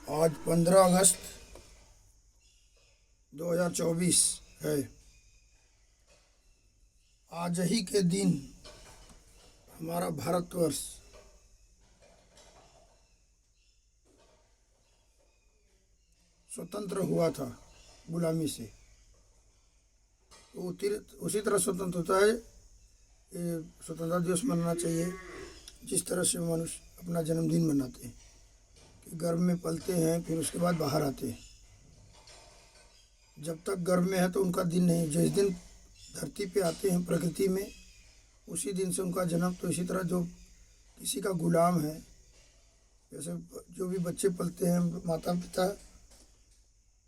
आज 15 अगस्त 2024 है। आज ही के दिन हमारा भारतवर्ष स्वतंत्र हुआ था गुलामी से। तो उसी तरह स्वतंत्रता है, ये स्वतंत्रता दिवस मनाना चाहिए जिस तरह से मनुष्य अपना जन्मदिन मनाते हैं कि गर्भ में पलते हैं, फिर उसके बाद बाहर आते हैं। जब तक गर्भ में है तो उनका दिन नहीं, जिस दिन धरती पे आते हैं प्रकृति में, उसी दिन से उनका जन्म। तो इसी तरह जो किसी का गुलाम है, जैसे जो भी बच्चे पलते हैं, माता पिता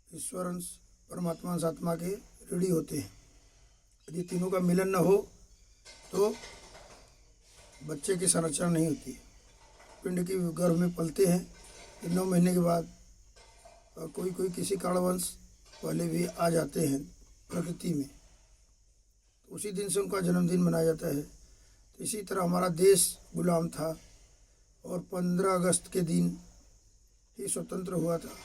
ईश्वर अंश परमात्मा अंश आत्मा के ऋणी होते हैं। यदि तीनों का मिलन न हो तो बच्चे की संरचना नहीं होती। पिंड की गर्भ में पलते हैं, फिर 9 महीने के बाद कोई कोई किसी कारणवश पहले भी आ जाते हैं प्रकृति में, तो उसी दिन से उनका जन्मदिन मनाया जाता है। तो इसी तरह हमारा देश गुलाम था और 15 अगस्त के दिन ही स्वतंत्र हुआ था।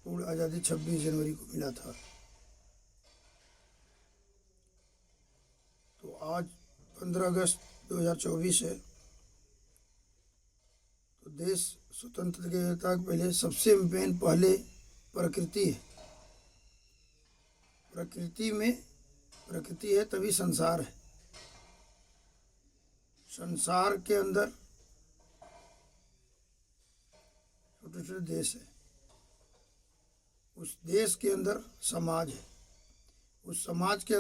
पूर्ण आज़ादी 26 जनवरी को मिला था। तो आज 15 अगस्त 2024 है। तो देश स्वतंत्रता के पहले सबसे मेन पहले प्रकृति है। प्रकृति है तभी संसार है। संसार के अंदर छोटे छोटे देश है, उस देश के अंदर समाज है, उस समाज के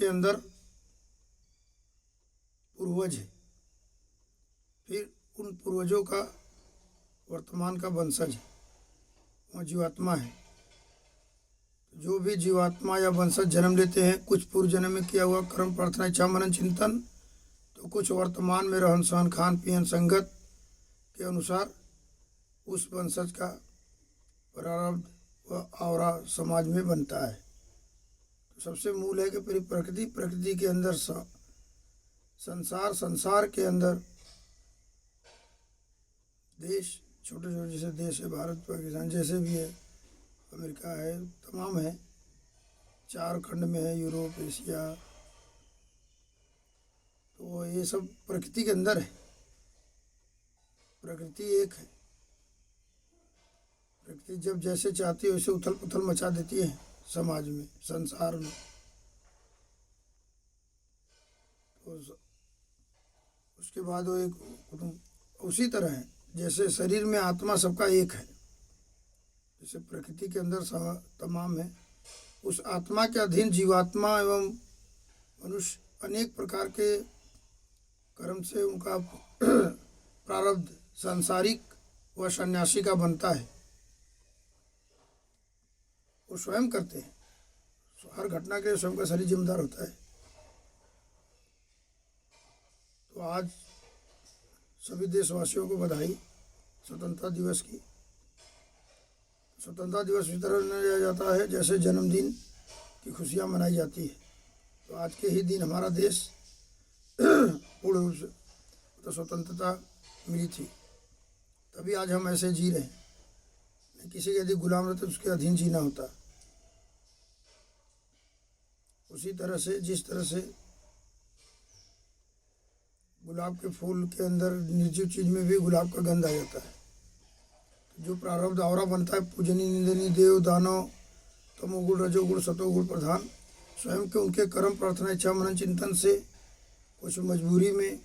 अंदर पूर्वज है, फिर उन पूर्वजों का वर्तमान का वंशज है, वहाँ जीवात्मा है। जो भी जीवात्मा या वंशज जन्म लेते हैं, कुछ पूर्व जन्म में किया हुआ कर्म, प्रार्थना, इच्छा, मनन, चिंतन, तो कुछ वर्तमान में रहन सहन, खान पीन, संगत के अनुसार उस वंशज का प्रारब्ध व आवरा समाज में बनता है। तो सबसे मूल है कि प्रकृति के अंदर संसार के अंदर देश, छोटे छोटे जैसे देश है, भारत, पाकिस्तान जैसे भी है, अमेरिका है, तमाम है, 4 खंड में है, यूरोप, एशिया। तो ये सब प्रकृति के अंदर है। प्रकृति एक है। प्रकृति जब जैसे चाहती है वैसे उथल पुथल मचा देती है समाज में, संसार में। तो उसके बाद वो एक उसी तरह है जैसे शरीर में आत्मा सबका एक है, जैसे प्रकृति के अंदर तमाम है। उस आत्मा के अधीन जीवात्मा एवं मनुष्य अनेक प्रकार के कर्म से उनका प्रारब्ध सांसारिक व सन्यासी का बनता है। वो स्वयं करते हैं, हर घटना के लिए स्वयं का शरीर जिम्मेदार होता है। तो आज सभी देशवासियों को बधाई स्वतंत्रता दिवस की। स्वतंत्रता दिवस इस तरह मनाया जाता है जैसे जन्मदिन की खुशियाँ मनाई जाती है। तो आज के ही दिन हमारा देश पूर्ण रूप से तो स्वतंत्रता मिली थी, तभी आज हम ऐसे जी रहे हैं। नहीं किसी के यदि गुलाम रहते तो उसके अधीन जीना होता। उसी तरह से जिस तरह से गुलाब के फूल के अंदर निर्जीव चीज में भी गुलाब का गंध आ जाता है। तो जो प्रारब्ध आवरा बनता है, पूजनी, निंदनी, देव, दानव, तमोगुण, रजोगुण, सतोगुण प्रधान, स्वयं के उनके कर्म, प्रार्थना, इच्छा, मनन, चिंतन से, कुछ मजबूरी में,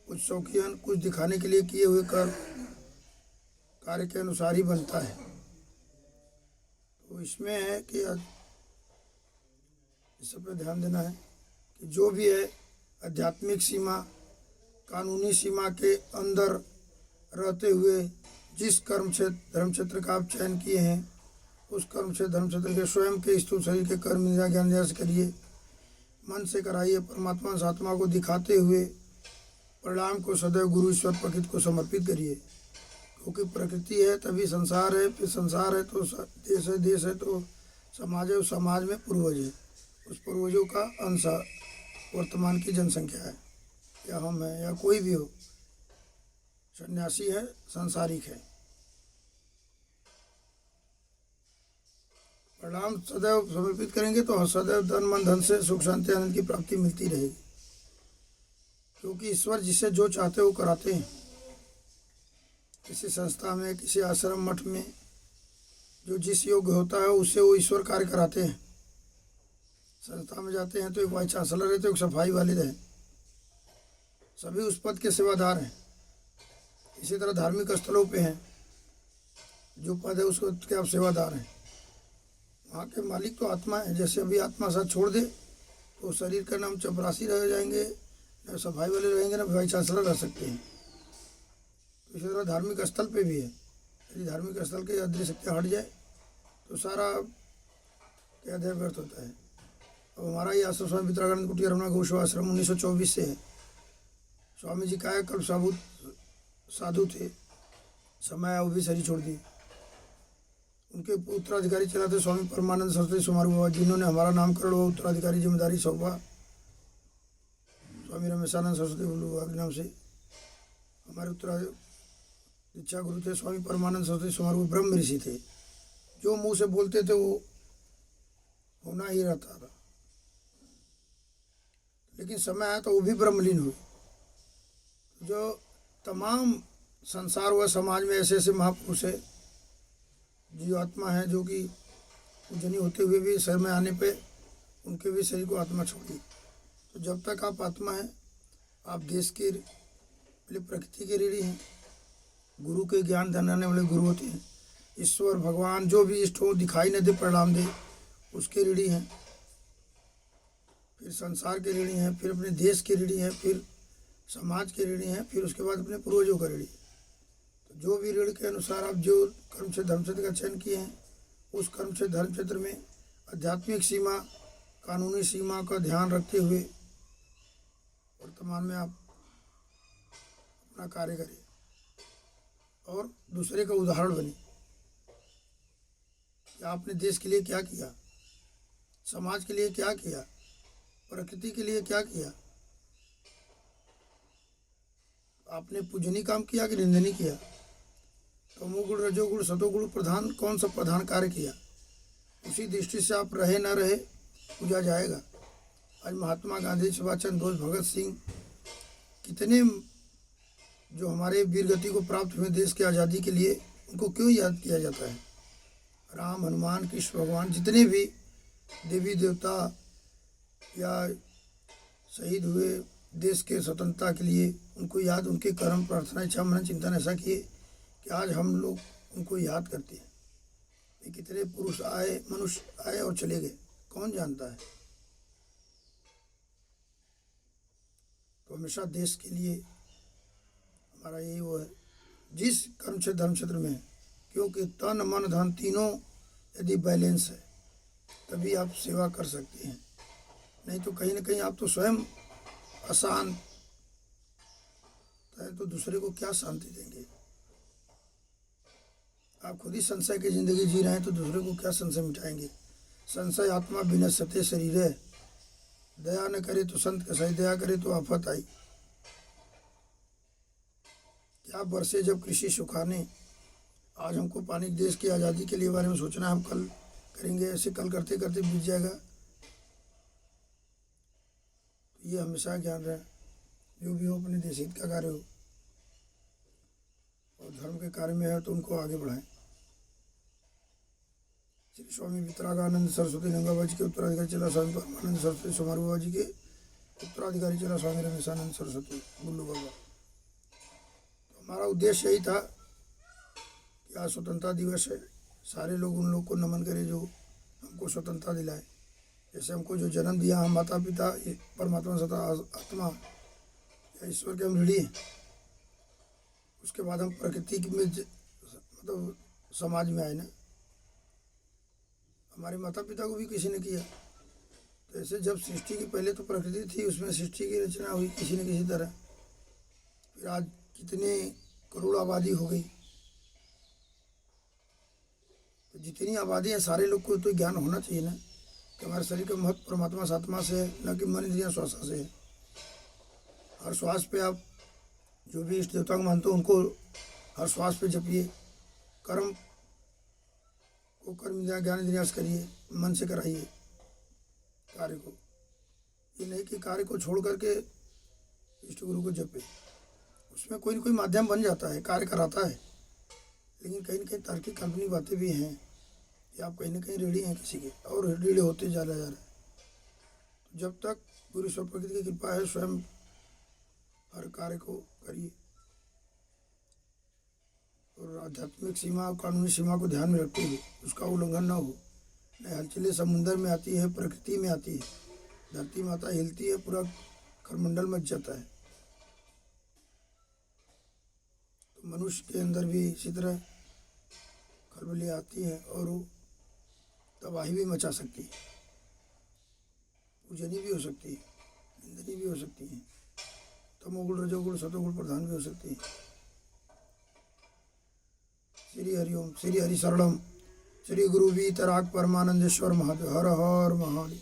कुछ शौकियन, कुछ दिखाने के लिए किए हुए कार्य के अनुसार ही बनता है। तो इसमें है कि इस सब पे ध्यान देना है कि जो भी है आध्यात्मिक सीमा, कानूनी सीमा के अंदर रहते हुए जिस कर्म क्षेत्र धर्म क्षेत्र का आप चयन किए हैं, उस कर्म क्षेत्र धर्म क्षेत्र के स्वयं के स्थूल शरीर के कर्म निंदा ज्ञान निराश करिए, मन से कराइए, परमात्मा आत्मा को दिखाते हुए परिणाम को सदैव गुरु ईश्वर प्रकृति को समर्पित करिए। क्योंकि प्रकृति है तभी संसार है, फिर संसार है तो देश है तो समाज है, उस समाज में पूर्वज है, उस पूर्वजों का अंश वर्तमान की जनसंख्या है, या हम हैं या कोई भी हो। सन्यासी है, सांसारिक है। प्रणाम सदैव समर्पित करेंगे तो सदैव तन मन धन से सुख शांति आनंद की प्राप्ति मिलती रहेगी, क्योंकि ईश्वर जिसे जो चाहते वो कराते हैं। किसी संस्था में, किसी आश्रम मठ में जो जिस योग्य होता है उससे वो ईश्वर कार्य कराते हैं। संस्था में जाते हैं तो एक वाइस चांसलर रहते, एक सफाई वाले रहे, सभी उस पद के सेवादार हैं। इसी तरह धार्मिक स्थलों पे हैं, जो पद है उसको के आप सेवादार हैं। वहाँ के मालिक तो आत्मा है। जैसे अभी आत्मा साथ छोड़ दे तो शरीर का नाम चपरासी रह जाएंगे, न सफाई वाले रहेंगे, न वाइस चांसलर रह सकते हैं। तो इसी तरह धार्मिक स्थल पे भी है। यदि धार्मिक स्थल की अदृश्य शक्ति हट जाए तो सारा क्या व्यर्थ होता है। अब हमारा ये आश्रम स्वामी पितरानंद कुटिया रमणा गोस्वामी आश्रम 1924 से है। स्वामी जी काया कल्प साधु थे, समय आया वो भी शरीर छोड़ दिए। उनके उत्तराधिकारी चलाते स्वामी परमानंद सरस्वती सुमारू बाबा, जिन्होंने हमारा नामकरण व उत्तराधिकारी जिम्मेदारी सौंपा स्वामी रमेशानंद सरस्वती बाबा के नाम से। हमारे दीक्षा गुरु थे स्वामी परमानंद सरस्वती सुमारू, ब्रह्म ऋषि थे। जो मुंह से बोलते थे वो होना ही रहता था, लेकिन समय आया तो वो भी ब्रह्मलीन हुए। जो तमाम संसार व समाज में ऐसे ऐसे महापुरुष है, जीवात्मा है, जो कि पूजनीय होते हुए भी समय आने पे उनके भी शरीर को आत्मा छोड़ी। तो जब तक आप आत्मा हैं, आप देश के पहले प्रकृति के ऋणी हैं। गुरु के ज्ञान देने वाले गुरु होते हैं। ईश्वर भगवान जो भी इष्ट हो, दिखाई न दे प्रणाम दे, उसके ऋणी हैं। फिर संसार के ऋणी हैं, फिर अपने देश के ऋणी हैं, फिर समाज के ऋणी हैं, फिर उसके बाद अपने पूर्वजों का ऋणी। तो जो भी ऋण के अनुसार आप जो कर्म से धर्म क्षेत्र का चयन किए हैं, उस कर्म से धर्म क्षेत्र में आध्यात्मिक सीमा, कानूनी सीमा का ध्यान रखते हुए वर्तमान में आप अपना कार्य करें और दूसरे का उदाहरण बने कि आपने देश के लिए क्या किया, समाज के लिए क्या किया, प्रकृति के लिए क्या किया। आपने पूजनीय काम किया कि निंदनीय किया। तमोगुण, रजोगुण, सतोगुण प्रधान कौन सा प्रधान कार्य किया, उसी दृष्टि से आप रहे ना रहे पूजा जाएगा। आज महात्मा गांधी, सुभाष चंद्र बोस, भगत सिंह, कितने जो हमारे वीर गति को प्राप्त हुए देश की आज़ादी के लिए, उनको क्यों याद किया जाता है। राम, हनुमान, कृष्ण भगवान, जितने भी देवी देवता या शहीद हुए देश के स्वतंत्रता के लिए, उनको याद, उनके कर्म, प्रार्थना, इच्छा, मनन, चिंतन ऐसा किए कि आज हम लोग उनको याद करते हैं। ये कितने पुरुष आए, मनुष्य आए और चले गए, कौन जानता है। तो हमेशा देश के लिए हमारा यही वो है, जिस कर्म से धर्म क्षेत्र में है, क्योंकि तन मन धन तीनों यदि बैलेंस है तभी आप सेवा कर सकते हैं। नहीं तो कहीं ना कहीं आप तो स्वयं अशांत है, तो दूसरे को क्या शांति देंगे। आप खुद ही संशय की जिंदगी जी रहे हैं तो दूसरे को क्या संशय मिटाएंगे। संशय आत्मा बिना सत्य शरीर है, दया न करे तो संत कसाई, दया करे तो आफत आई। क्या बरसे जब कृषि सुखाने, आज हमको पानी देश की आज़ादी के लिए बारे में सोचना, हम कल करेंगे, ऐसे कल करते करते बीत जाएगा। तो ये हमेशा ज्ञान रहे, जो भी हो अपने देश हित का कार्य हो और धर्म के कार्य में है तो उनको आगे बढ़ाएं। श्री स्वामी वितरागानंद सरस्वती गंगाबाबा जी के उत्तराधिकारी चला स्वामी परमानंद सरस्वती सुमारू बाबा जी के उत्तराधिकारी चला स्वामी रमेशानंद सरस्वती गुल्लू बाबा। तो हमारा उद्देश्य यही था कि आज स्वतंत्रता दिवस है, सारे लोग उन लोग को नमन करें जो हमको स्वतंत्रता दिलाए। जैसे हमको जो जन्म दिया, हम माता पिता परमात्मा सत्ता आत्मा या ईश्वर के हम ऋणी हैं। उसके बाद हम प्रकृति में मतलब समाज में आए ना, हमारे माता पिता को भी किसी ने किया। तो ऐसे जब सृष्टि की पहले तो प्रकृति थी, उसमें सृष्टि की रचना हुई किसी न किसी तरह। फिर आज कितने करोड़ आबादी हो गई, तो जितनी आबादी है सारे लोग को तो ज्ञान होना चाहिए ना कि हमारे शरीर का महत्व परमात्मा सात्मा से है, न कि मन इंद्रियां श्वासा से है। हर श्वास पे आप जो भी इष्ट देवता को मानते हो उनको हर श्वास पे जपिए। कर्म को कर्म इंद्रिया ज्ञान इंद्रियास करिए, मन से कराइए कार्य को। ये नहीं कि कार्य को छोड़ करके इष्ट गुरु को जपे। उसमें कोई न कोई माध्यम बन जाता है, कार्य कराता है, लेकिन कहीं न कहीं तार्किक काल्पनिक बातें भी हैं कि आप कहीं न कहीं ऋणी हैं किसी के, और ऋणी होते जा रहे। तो जब तक गुरु ईश्वर प्रकृति की कृपा है, स्वयं हर कार्य को करिए और आध्यात्मिक सीमा और कानूनी सीमा को ध्यान में रखते हुए उसका उल्लंघन न हो। नहीं, हलचलें समुद्र में आती है, प्रकृति में आती है, धरती माता हिलती है, पूरा खरमंडल मच जाता है। तो मनुष्य के अंदर भी इसी तरह खलबली आती है और वो तबाही भी मचा सकती है, पूजनीय भी हो सकती है, निंदनीय भी हो सकती है, तमोगुण रजोगुण सतोगुण प्रधान भी हो सकती है। श्री हरिओम, श्री हरि शरणम, श्री गुरु वीतराग परमानंदेश्वर महादेव। हर हर महादेव।